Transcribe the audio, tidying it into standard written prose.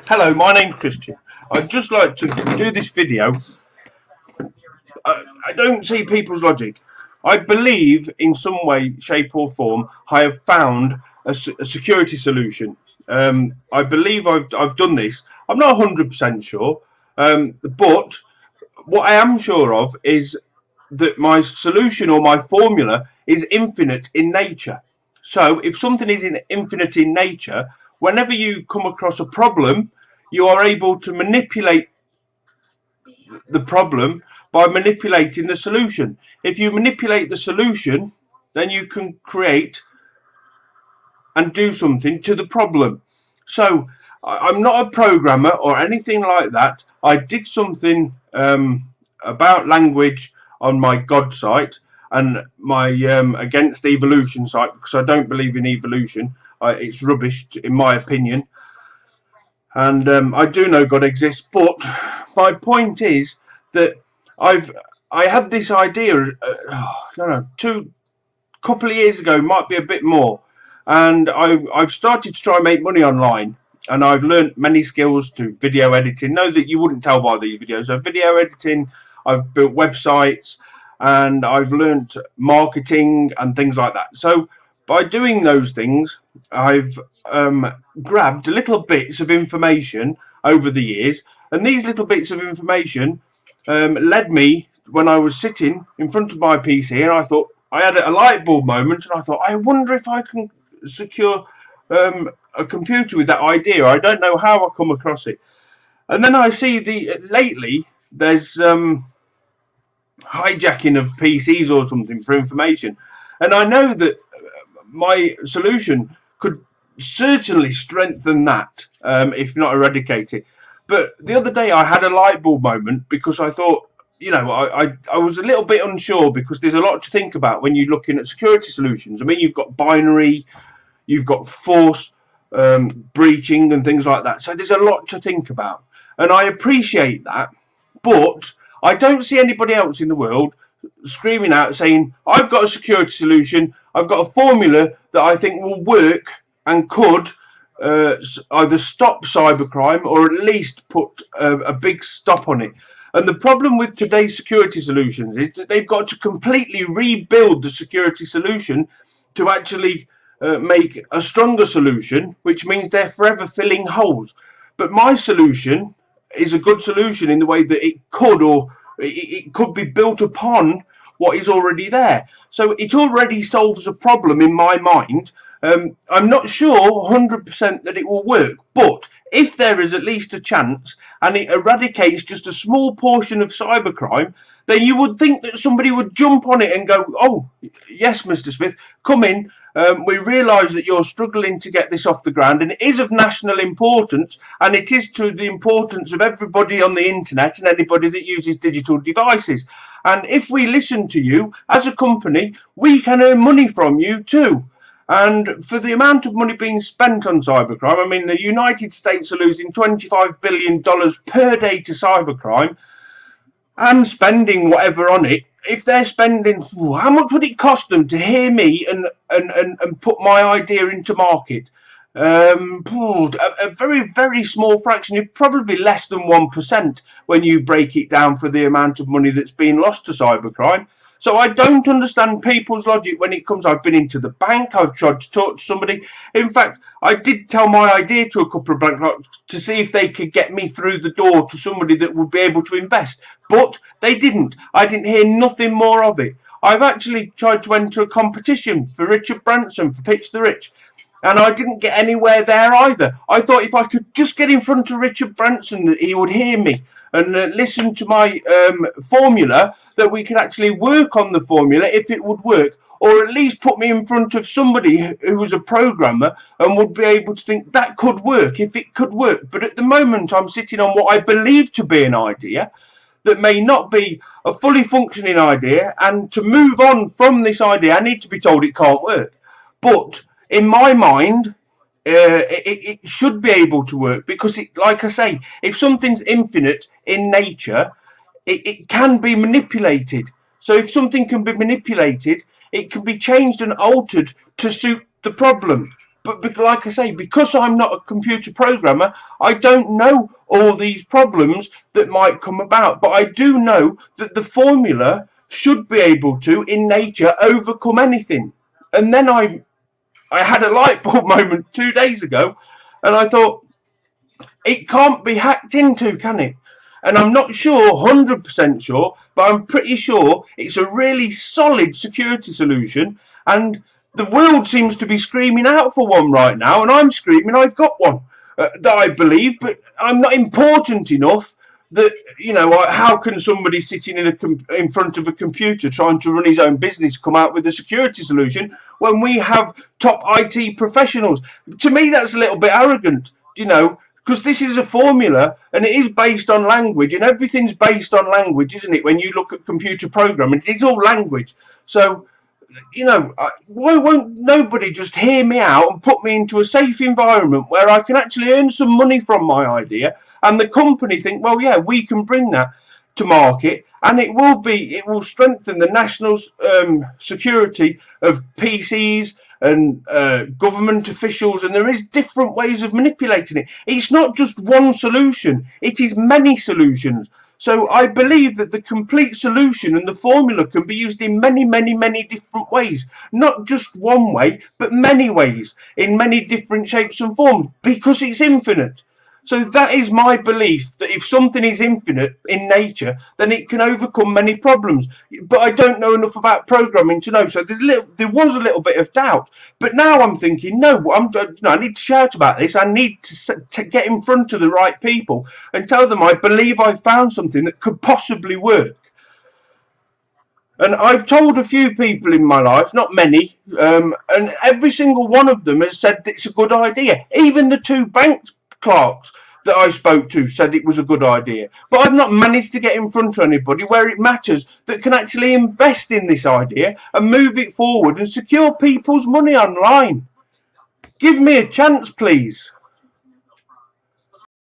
Hello, my name's Christian. I'd just like to do this video. I don't see people's logic. I believe in some way, shape or form I have found a security solution. I believe I've done this. I'm not 100% sure, but what I am sure of is that my solution or my formula is infinite in nature. So if something is infinite in nature, whenever you come across a problem, you are able to manipulate the problem by manipulating the solution. If you manipulate the solution, then you can create and do something to the problem. So I'm not a programmer or anything like that. I did something about language on my God site and my against evolution site, because I don't believe in evolution. It's rubbish in my opinion, and I do know God exists. But my point is that I had this idea I don't know, couple of years ago, might be a bit more, and I've started to try and make money online, and I've learned many skills to video editing. No, that you wouldn't tell by these videos. So video editing, I've built websites, and I've learned marketing and things like that. So by doing those things, I've grabbed little bits of information over the years, and these little bits of information led me, when I was sitting in front of my PC, and I thought, I had a light bulb moment, and I thought, I wonder if I can secure a computer with that idea. I don't know how I come across it. And then I see lately there's hijacking of PCs or something for information, and I know that my solution could certainly strengthen that, if not eradicate it. But the other day I had a light bulb moment, because I thought, you know, I was a little bit unsure, because there's a lot to think about when you're looking at security solutions. I mean, you've got binary, you've got force breaching and things like that. So there's a lot to think about, and I appreciate that. But I don't see anybody else in the world screaming out saying, I've got a security solution, I've got a formula that I think will work and could either stop cybercrime or at least put a big stop on it. And the problem with today's security solutions is that they've got to completely rebuild the security solution to actually make a stronger solution, which means they're forever filling holes. But my solution is a good solution in the way that it could be built upon what is already there. So it already solves a problem in my mind. I'm not sure 100% that it will work, but if there is at least a chance and it eradicates just a small portion of cybercrime, then you would think that somebody would jump on it and go, oh, yes, Mr. Smith, come in. We realise that you're struggling to get this off the ground, and it is of national importance, and it is to the importance of everybody on the internet and anybody that uses digital devices. And if we listen to you as a company, we can earn money from you too. And for the amount of money being spent on cybercrime, I mean, the United States are losing $25 billion per day to cybercrime and spending whatever on it. If they're spending, how much would it cost them to hear me and put my idea into market? A very, very small fraction, probably less than 1% when you break it down for the amount of money that's being lost to cybercrime. So I don't understand people's logic when it comes. I've been into the bank, I've tried to talk to somebody. In fact, I did tell my idea to a couple of banks to see if they could get me through the door to somebody that would be able to invest. But they didn't. I didn't hear nothing more of it. I've actually tried to enter a competition for Richard Branson, for Pitch the Rich, and I didn't get anywhere there either. I thought if I could just get in front of Richard Branson, that he would hear me and listen to my formula, that we could actually work on the formula if it would work, or at least put me in front of somebody who was a programmer and would be able to think that could work, if it could work. But at the moment I'm sitting on what I believe to be an idea that may not be a fully functioning idea, and to move on from this idea I need to be told it can't work. But in my mind, it should be able to work, because like I say, if something's infinite in nature, it can be manipulated. So if something can be manipulated, it can be changed and altered to suit the problem. But like I say, because I'm not a computer programmer, I don't know all these problems that might come about. But I do know that the formula should be able to, in nature, overcome anything. And then I had a light bulb moment 2 days ago, and I thought, it can't be hacked into, can it? And I'm not sure, 100% sure, but I'm pretty sure it's a really solid security solution. And the world seems to be screaming out for one right now, and I'm screaming I've got one that I believe, but I'm not important enough that, you know, how can somebody sitting in front of a computer trying to run his own business come out with a security solution when we have top IT professionals? To me, that's a little bit arrogant, you know, because this is a formula and it is based on language, and everything's based on language, isn't it? When you look at computer programming, it is all language. So, you know, why won't nobody just hear me out and put me into a safe environment where I can actually earn some money from my idea, and the company think, well, yeah, we can bring that to market, and it will strengthen the national security of PCs and government officials, and there is different ways of manipulating it. It's not just one solution, it is many solutions. So I believe that the complete solution and the formula can be used in many different ways. Not just one way, but many ways, in many different shapes and forms, because it's infinite. So that is my belief, that if something is infinite in nature, then it can overcome many problems. But I don't know enough about programming to know. So there was a little bit of doubt. But now I'm thinking, no, I need to shout about this. I need to get in front of the right people and tell them I believe I've found something that could possibly work. And I've told a few people in my life, not many, and every single one of them has said it's a good idea. Even the 2 bank clerks that I spoke to said it was a good idea, but I've not managed to get in front of anybody where it matters that can actually invest in this idea and move it forward and secure people's money online. Give me a chance, please.